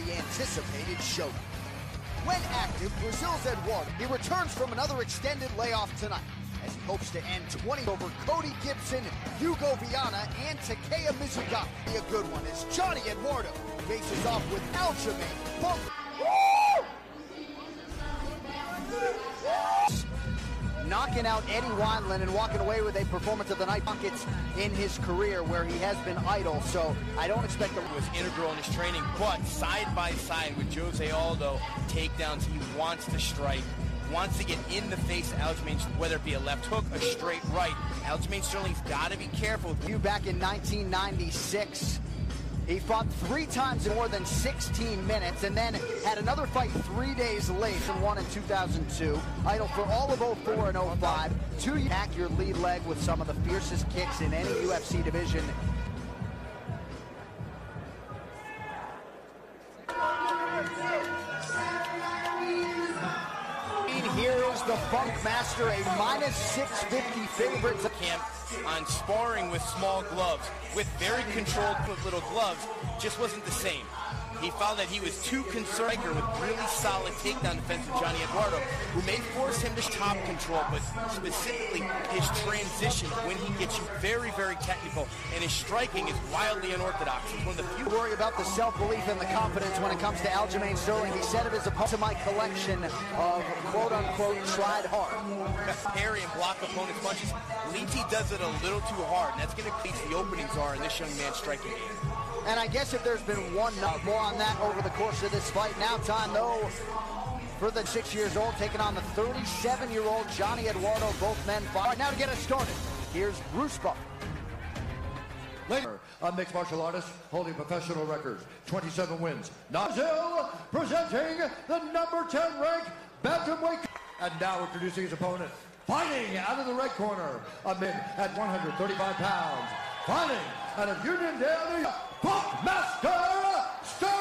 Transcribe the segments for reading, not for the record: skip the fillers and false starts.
the anticipated showdown. When active, Brazil's Eduardo. He returns from another extended layoff tonight as he hopes to end 20 over Cody Gibson, Hugo Viana, and Takeya Mizugaki. A good one as Johnny Eduardo faces off with Aljamain Funk. Knocking out Eddie Wineland and walking away with a performance of the night buckets in his career where he has been idle, so I don't expect him. He was integral in his training, but side by side with Jose Aldo, takedowns, he wants to strike, wants to get in the face of Aljamain, whether it be a left hook, a straight right. Aljamain Sterling's got to be careful. Back in 1996, he fought 3 times in more than 16 minutes and then had another fight 3 days late and won in 2002. Idle for all of 04 and 05. 2 hack your lead leg with some of the fiercest kicks in any UFC division. Here is the Funk Master, a minus 650 favorite. Camp on sparring with small gloves, with very controlled little gloves, just wasn't the same. He found that he was too concerned with really solid takedown defense of Johnny Eduardo, who may force him to top control, but specifically his transition when he gets you very, very technical, and his striking is wildly unorthodox. He's one of the few. Worry about the self-belief and the confidence when it comes to Aljamain Sterling. He said of his opponent, to my collection of quote-unquote tried hard. Parry and block opponent's punches. Liti does it a little too hard, and that's going to increase the openings are in this young man's striking game. And I guess if there's been one more on that over the course of this fight. Now time, though, for the 6 years old, taking on the 37-year-old Johnny Eduardo. Both men fight. All right, now to get us started, here's Bruce Buffer. Later, a mixed martial artist holding professional records, 27 wins. Brazil presenting the number 10 ranked bantamweight. And now introducing his opponent, fighting out of the red corner, a man at 135 pounds, fighting out of Uniondale, Funk Master Sterling.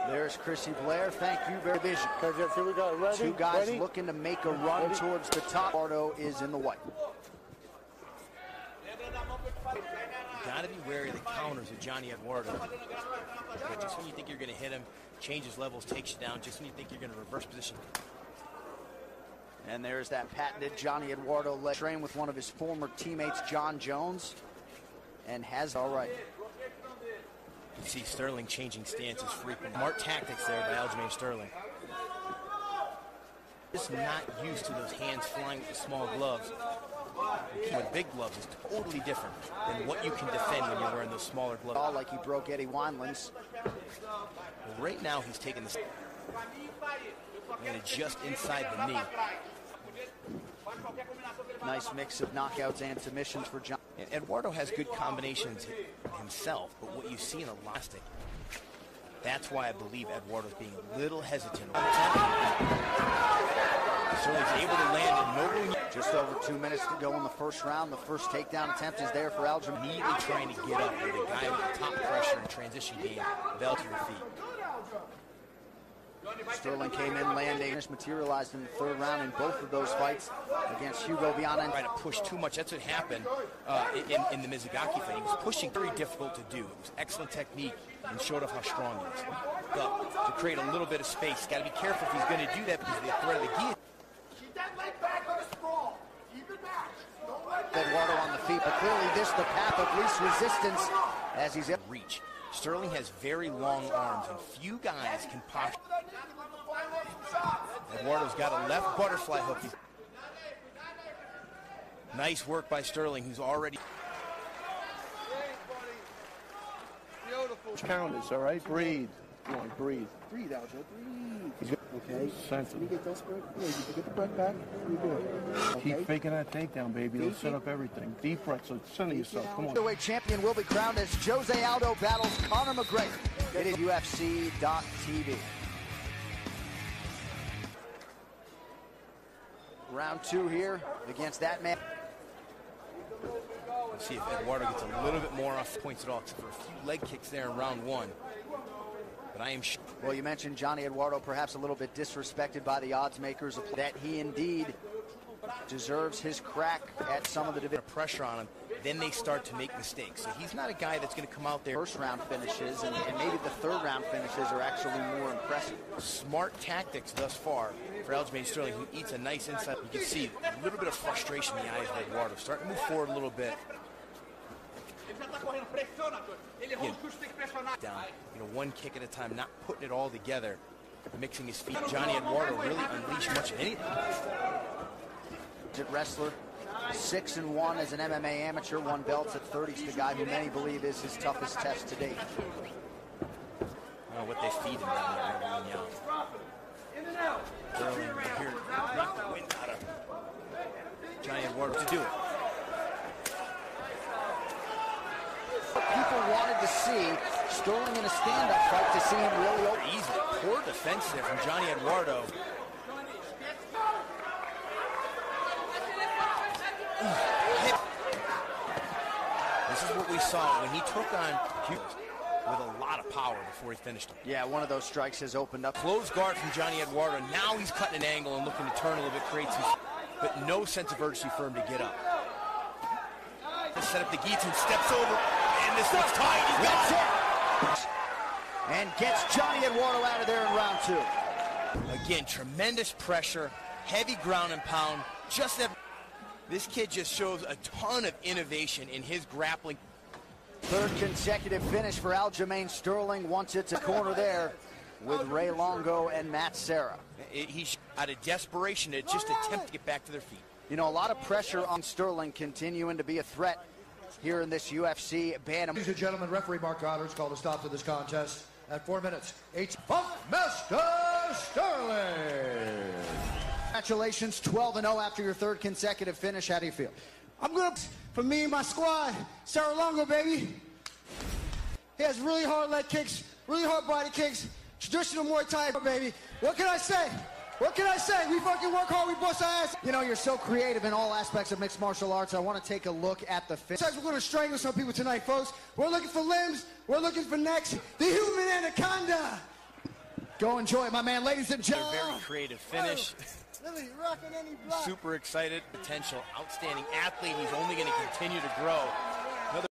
There's Chrissy Blair. Thank you very much. Here we go. Ready? 2 guys Ready? looking to make a run towards the top. Eduardo is in the white. You got to be wary of the counters of Johnny Eduardo. But just when you think you're going to hit him, changes levels, takes you down. Just when you think you're going to reverse position. And there's that patented Johnny Eduardo trained with one of his former teammates, John Jones, and has all right. You see Sterling changing stances frequently. Smart tactics there by Aljamain Sterling. Just not used to those hands flying with the small gloves. With big gloves is totally different than what you can defend when you're wearing those smaller gloves. All like he broke Eddie Wineland's. Well, right now he's taking this and just inside the knee. Nice mix of knockouts and submissions for John. And Eduardo has good combinations himself, but what you see in elastic, that's why I believe Eduardo's being a little hesitant. Sterling's able to land in no. Just over 2 minutes to go in the first round. The first takedown attempt is there for Aljamain. Immediately trying to get up with a guy with the top pressure and transition game, bell to your feet. Sterling came in landing. Materialized in the 3rd round in both of those fights against Hugo Viana. Trying to push too much. That's what happened in the Mizugaki fight. He was pushing very difficult to do. It was excellent technique and showed off how strong he is. Up to create a little bit of space. Got to be careful if he's going to do that because of the threat of the guillotine. Keep that leg back on a sprawl. Keep it back. Eduardo on the feet, but clearly this the path of least resistance as he's in reach. Sterling has very long arms, and few guys can pop. Eduardo's got a left butterfly hook. Nice work by Sterling, who's already. Counters, all right? Breathe. Come on, breathe. Breathe, Aljo. Breathe. Okay. When you get desperate, you get the breath back. You do it. Okay. Keep faking that takedown, baby. It'll set up everything. Deep breath, so center yourself. Come on. Middleweight champion will be crowned as Jose Aldo battles Conor McGregor. It is UFC.tv. Round 2 here against that man. Let's see if Eduardo gets a little bit more off points at all, except for a few leg kicks there in round 1. But I am sure. Well, you mentioned Johnny Eduardo, perhaps a little bit disrespected by the odds makers, that he indeed deserves his crack at some of the division. Pressure on him, then they start to make mistakes. So he's not a guy that's going to come out there. First round finishes and maybe the third round finishes are actually more impressive. Smart tactics thus far for Aljamain Sterling, who eats a nice inside. You can see a little bit of frustration in the eyes of Eduardo. Starting to move forward a little bit. Down, one kick at a time, not putting it all together, mixing his feet. Johnny Eduardo really unleashed much of anything. Wrestler, 6-1 as an MMA amateur, won belts at 30. The guy who many believe is his toughest test to date. I don't know what they feed him down there. Here, knock the wind out of Johnny Eduardo to do it. People wanted to see Sterling in a stand-up fight to see him really open. Easy, poor defense there from Johnny Eduardo. This is what we saw when he took on Hughes with a lot of power before he finished him. Yeah, one of those strikes has opened up. Close guard from Johnny Eduardo. Now he's cutting an angle and looking to turn a little bit, create some, but no sense of urgency for him to get up. Set up the guillotine, steps over, and this one's tight. He's got it. And gets Johnny Eduardo out of there in round 2. Again, tremendous pressure, heavy ground and pound. Just that. This kid just shows a ton of innovation in his grappling. Third consecutive finish for Aljamain Sterling. Once it's a corner there with Ray Longo and Matt Serra. He's out of desperation to just attempt to get back to their feet. A lot of pressure on Sterling, continuing to be a threat here in this UFC bantam. Ladies and gentlemen, referee Mark Goddard's called a stop to this contest at 4 minutes. Funkmaster Sterling. Congratulations, 12-0 after your third consecutive finish. How do you feel? I'm good for me and my squad. Serra Longo, baby. He has really hard leg kicks, really hard body kicks, traditional Muay Thai, baby. What can I say? What can I say? We fucking work hard, we bust our ass. You're so creative in all aspects of mixed martial arts. I want to take a look at the finish. We're going to strangle some people tonight, folks. We're looking for limbs. We're looking for necks. The human anaconda. Go enjoy it, my man. Ladies and A gentlemen. very creative finish. Literally rocking any block. Super excited. Potential outstanding athlete. He's only going to continue to grow. Another